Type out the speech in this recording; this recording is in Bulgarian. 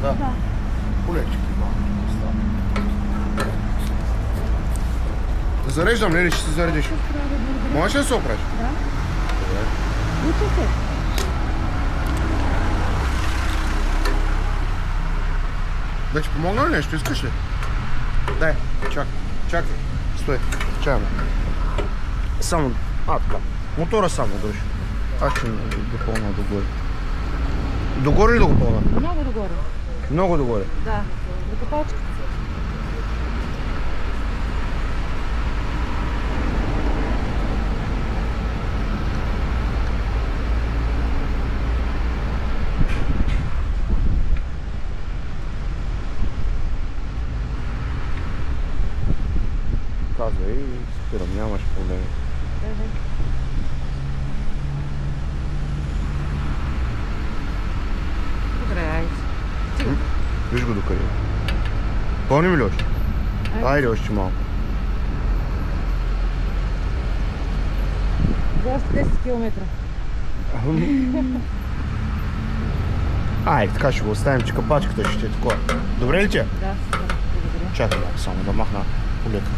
Да. Да. Полечки малко. Да зареждам ли или ще се заредиш? Можеш ли да се опреш? Да. Лучше се. Да ти помогна ли нещо? Искаш ли? Дай, чакай. Стой, чакай. Само, така. Мотора само дръж. Аз ще допълна догоре. Догоре ли да го пълна? Много догоре. Много догоре. Да. До копачката. Казвай и спирам, нямаш проблеми. Добре, айде. Виж го докъде. Пълним ли още? Айде още малко. За още 10 км. Айде, така ще го оставим, че капачката ще е такова. Добре ли ти? Да, супер. Благодаря. Чакай, само да махна полека.